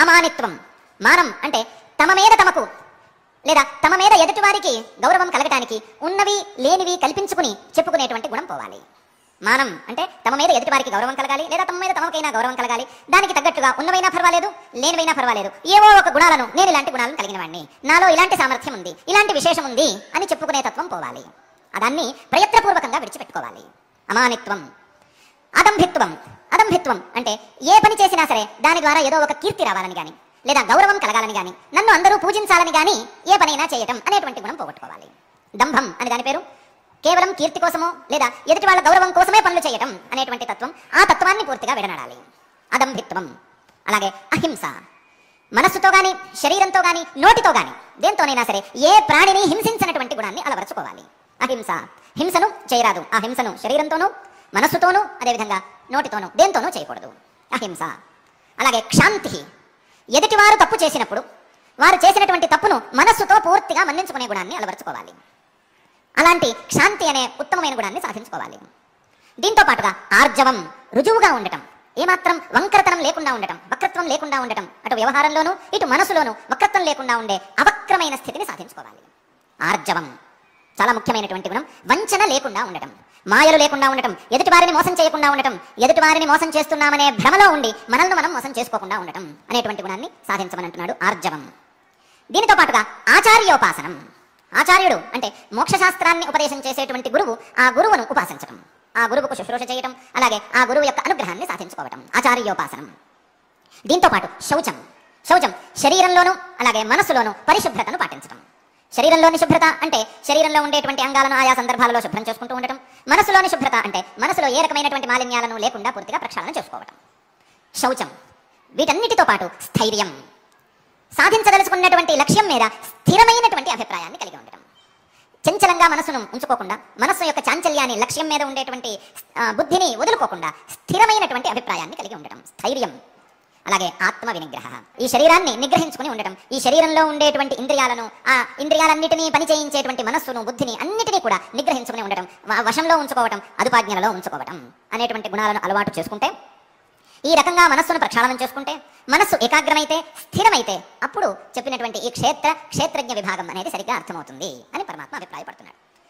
అమానిత్వం. మానం అంటే తమ మీద తమకు లేదా తమ మీద ఎదుటి వారికి గౌరవం కలగటానికి ఉన్నవి లేనివి కల్పించుకుని చెప్పుకునేటువంటి గుణం పోవాలి. మానం అంటే తమ మీద ఎదుటి వారికి గౌరవం కలగాలి, లేదా తమ మీద తమకైనా గౌరవం కలగాలి. దానికి తగ్గట్టుగా ఉన్నవైనా పర్వాలేదు, లేనివైనా పర్వాలేదు, ఏవో ఒక గుణాలను, నేను ఇలాంటి గుణాలను కలిగిన వాడిని, నాలో ఇలాంటి సామర్థ్యం ఉంది, ఇలాంటి విశేషం ఉంది అని చెప్పుకునే తత్వం పోవాలి. దాన్ని ప్రయత్నపూర్వకంగా విడిచిపెట్టుకోవాలి. అమానిత్వం. అదంభిత్వం. అదంభిత్వం అంటే ఏ పని చేసినా సరే దాని ద్వారా ఏదో ఒక కీర్తి రావాలని గాని, లేదా గౌరవం కలగాలని గాని, నన్ను అందరూ పూజించాలని గాని ఏ పనైనా చేయటం అనేటువంటి గుణం పోగొట్టుకోవాలి. దంభం అని దాని పేరు. కేవలం కీర్తి కోసమో లేదా ఎదుటి వాళ్ళ గౌరవం కోసమే పనులు చేయటం అనేటువంటి తత్వం, ఆ తత్వాన్ని పూర్తిగా విడనాడాలి. అదంభిత్వం. అలాగే అహింస. మనస్సుతో గాని, శరీరంతో గాని, నోటితో గాని, దేంతోనైనా సరే ఏ ప్రాణిని హింసించినటువంటి గుణాన్ని అలవరుచుకోవాలి. అహింస. హింసను చేయరాదు. ఆ హింసను శరీరంతోనూ, మనస్సుతోనూ, అదేవిధంగా నోటితోనూ, దేంతోనూ చేయకూడదు. అహింస. అలాగే క్షాంతి. ఎదుటివారు తప్పు చేసినప్పుడు వారు చేసినటువంటి తప్పును మనస్సుతో పూర్తిగా మన్నించుకునే గుణాన్ని అలవరుచుకోవాలి. అలాంటి క్షాంతి అనే ఉత్తమమైన గుణాన్ని సాధించుకోవాలి. దీంతో పాటుగా ఆర్జవం. రుజువుగా ఉండటం, ఏమాత్రం వంకరతనం లేకుండా ఉండటం, వక్రత్వం లేకుండా ఉండటం, అటు వ్యవహారంలోనూ ఇటు మనసులోనూ వక్రత్వం లేకుండా ఉండే అవక్రమైన స్థితిని సాధించుకోవాలి. ఆర్జవం చాలా ముఖ్యమైనటువంటి గుణం. వంచన లేకుండా ఉండటం, మాయలు లేకుండా ఉండటం, ఎదుటి వారిని మోసం చేయకుండా ఉండటం, ఎదుటి వారిని మోసం చేస్తున్నామనే భ్రమలో ఉండి మనల్ని మనం మోసం చేసుకోకుండా ఉండటం అనేటువంటి గుణాన్ని సాధించమనంటున్నాడు ఆర్జవం. దీనితో పాటుగా ఆచార్యోపాసనం. ఆచార్యుడు అంటే మోక్షశాస్త్రాన్ని ఉపదేశం చేసేటువంటి గురువు, ఆ గురువును ఉపాసించటం, ఆ గురువుకు శుశ్రూష చేయటం, అలాగే ఆ గురువు యొక్క అనుగ్రహాన్ని సాధించుకోవటం ఆచార్యోపాసనం. దీంతో పాటు శౌచం. శౌచం శరీరంలోనూ అలాగే మనస్సులోనూ పరిశుభ్రతను పాటించటం. శరీరంలోని శుభ్రత అంటే శరీరంలో ఉండేటువంటి అంగాలను ఆయా సందర్భాలలో శుభ్రం చేసుకుంటూ ఉండటం. మనసులోని శుభ్రత అంటే మనసులో ఏ రకమైనటువంటి మాలిన్యాలను లేకుండా పూర్తిగా ప్రక్షాళన చేసుకోవటం. శౌచం. వీటన్నిటితో పాటు స్థైర్యం. సాధించదలుచుకున్నటువంటి లక్ష్యం మీద స్థిరమైనటువంటి అభిప్రాయాన్ని కలిగి ఉండటం. చంచలంగా మనసును ఉంచుకోకుండా, మనస్సు యొక్క చాంచల్యాన్ని, లక్ష్యం మీద ఉండేటువంటి బుద్ధిని వదులుకోకుండా స్థిరమైనటువంటి అభిప్రాయాన్ని కలిగి ఉండటం స్థైర్యం. అలాగే ఆత్మ వినిగ్రహ. ఈ శరీరాన్ని నిగ్రహించుకుని ఉండటం, ఈ శరీరంలో ఉండేటువంటి ఇంద్రియాలను, ఆ ఇంద్రియాలన్నిటినీ పనిచేయించేటువంటి మనస్సును, బుద్ధిని అన్నిటినీ కూడా నిగ్రహించుకుని ఉండటం, వశంలో ఉంచుకోవటం, అదుపాజ్ఞలలో ఉంచుకోవటం అనేటువంటి గుణాలను అలవాటు చేసుకుంటే, ఈ రకంగా మనస్సును ప్రక్షాళనం చేసుకుంటే, మనస్సు ఏకాగ్రమైతే, స్థిరమైతే, అప్పుడు చెప్పినటువంటి ఈ క్షేత్రజ్ఞ విభాగం అనేది సరిగ్గా అర్థమవుతుంది అని పరమాత్మ అభిప్రాయపడుతున్నాడు.